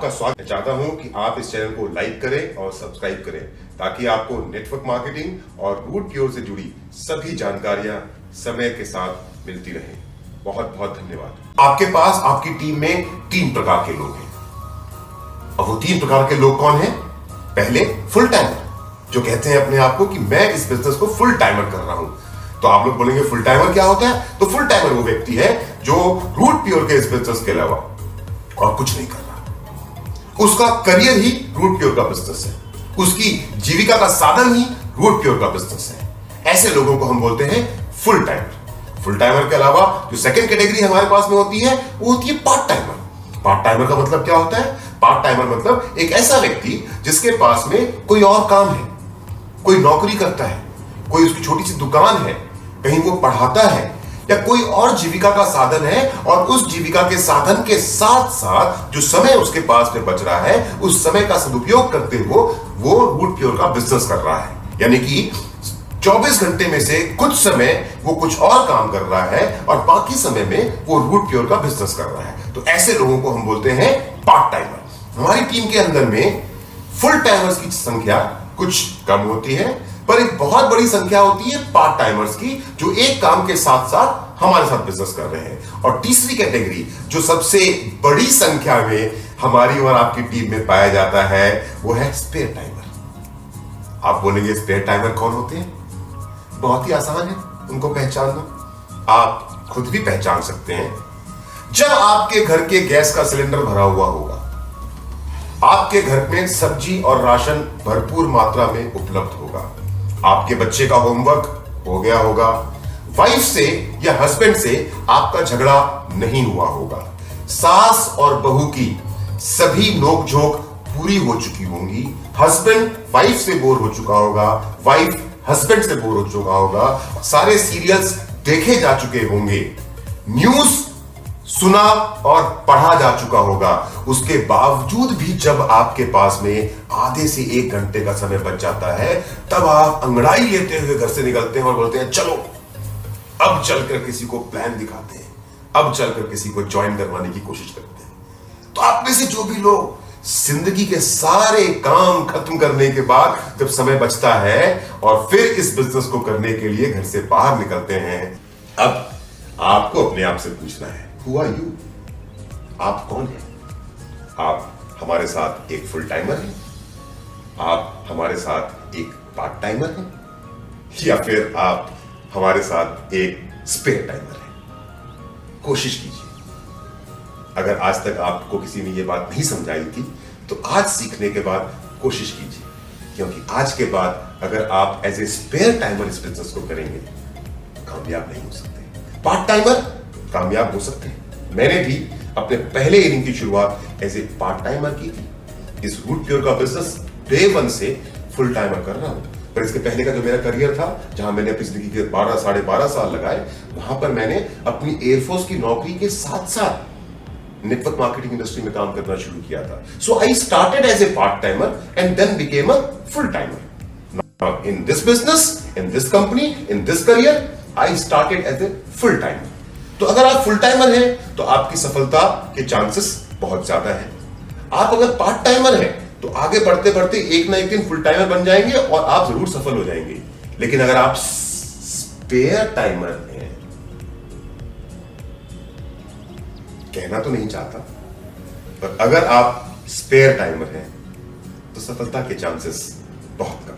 आपका स्वागत। चाहता हूं कि आप इस चैनल को लाइक करें और सब्सक्राइब करें ताकि आपको नेटवर्क मार्केटिंग और रूट प्योर से जुड़ी सभी जानकारियां समय के साथ मिलती रहें। बहुत बहुत धन्यवाद। आपके पास आपकी टीम में 3 प्रकार के लोग हैं और वो 3 प्रकार के लोग कौन हैं? पहले फुल टाइमर, जो कहते हैं अपने आप को कि मैं इस बिजनेस को फुल टाइमर कर रहा हूं। तो आप लोग बोलेंगे फुल टाइमर क्या होता है? तो फुल टाइमर वो व्यक्ति है जो रूट प्योर के इस बिजनेस के अलावा और कुछ नहीं कर रहा। उसका करियर ही रूट प्योर का बिजनेस है, उसकी जीविका का साधन ही रूट प्योर का बिजनेस है। ऐसे लोगों को हम बोलते हैं फुल टाइमर। फुल टाइमर के अलावा जो सेकंड कैटेगरी हमारे पास में होती है वो होती है पार्ट टाइमर। पार्ट टाइमर का मतलब क्या होता है? पार्ट टाइमर मतलब एक ऐसा व्यक्ति जिसके पास में कोई और काम है, कोई नौकरी करता है, कोई उसकी छोटी सी दुकान है, कहीं वो पढ़ाता है या कोई और जीविका का साधन है और उस जीविका के साधन के साथ साथ जो समय उसके पास में बच रहा है उस समय का सदुपयोग करते हुए वो रूट प्योर का बिजनेस कर रहा है। यानी कि 24 घंटे में से कुछ समय वो कुछ और काम कर रहा है और बाकी समय में वो रूट प्योर का बिजनेस कर रहा है। तो ऐसे लोगों को हम बोलते हैं पार्ट टाइमर। हमारी टीम के अंदर में फुल टाइमर्स की संख्या कुछ कम होती है, पर एक बहुत बड़ी संख्या होती है पार्ट टाइमर्स की जो एक काम के साथ साथ हमारे साथ बिजनेस कर रहे हैं। और तीसरी कैटेगरी जो सबसे बड़ी संख्या में हमारी और आपकी टीम में पाया जाता है वो है स्पेयर टाइमर। आप बोलेंगे स्पेयर टाइमर कौन होते हैं? बहुत ही आसान है उनको पहचानना, आप खुद भी पहचान सकते हैं। जब आपके घर के गैस का सिलेंडर भरा हुआ होगा, आपके घर में सब्जी और राशन भरपूर मात्रा में उपलब्ध होगा, आपके बच्चे का होमवर्क हो गया होगा, वाइफ से या हस्बैंड से आपका झगड़ा नहीं हुआ होगा, सास और बहू की सभी नोकझोंक पूरी हो चुकी होंगी, हस्बैंड वाइफ से बोर हो चुका होगा, वाइफ हस्बैंड से बोर हो चुका होगा, सारे सीरियल्स देखे जा चुके होंगे, न्यूज सुना और पढ़ा जा चुका होगा। उसके बावजूद भी जब आपके पास में आधे से 1 घंटे का समय बच जाता है तब आप अंगड़ाई लेते हुए घर से निकलते हैं और बोलते हैं चलो अब चलकर किसी को प्लान दिखाते हैं, अब चलकर किसी को ज्वाइन करवाने की कोशिश करते हैं। तो आप में से जो भी लोग जिंदगी के सारे काम खत्म करने के बाद जब समय बचता है और फिर इस बिजनेस को करने के लिए घर से बाहर निकलते हैं, अब आपको अपने आप से पूछना है Who are you? आप कौन हैं? आप हमारे साथ एक फुल टाइमर हैं, आप हमारे साथ एक पार्ट टाइमर हैं, या फिर आप हमारे साथ एक स्पेयर टाइमर हैं? कोशिश कीजिए। अगर आज तक आपको किसी ने यह बात नहीं समझाई थी तो आज सीखने के बाद कोशिश कीजिए, क्योंकि आज के बाद अगर आप एज ए स्पेयर टाइमर इस बिजनेस को करेंगे कामयाब नहीं हो सकते, पार्ट टाइमर कामयाब हो सकते हैं। मैंने भी अपने पहले इनिंग की शुरुआत एज ए पार्ट टाइमर की थी। इस रूट प्योर का बिजनेस डे 1 से फुल टाइमर कर रहा हूं, पर इसके पहले का जो मेरा करियर था जहां मैंने अपनी जिंदगी के 12 12.5 साल लगाए, वहां पर मैंने अपनी एयरफोर्स की नौकरी के साथ साथ नेटवर्क मार्केटिंग इंडस्ट्री में काम करना शुरू किया था। So I started as a part timer and then became a full timer. In this business, in this company, in this career I started as a full timer. तो अगर आप full timer हैं तो आपकी सफलता के चांसेस बहुत ज्यादा हैं। आप अगर पार्ट टाइमर हैं तो आगे बढ़ते बढ़ते एक ना एक दिन फुल टाइमर बन जाएंगे और आप जरूर सफल हो जाएंगे। लेकिन अगर आप स्पेयर टाइमर हैं, कहना तो नहीं चाहता, पर अगर आप स्पेयर टाइमर हैं तो सफलता के चांसेस बहुत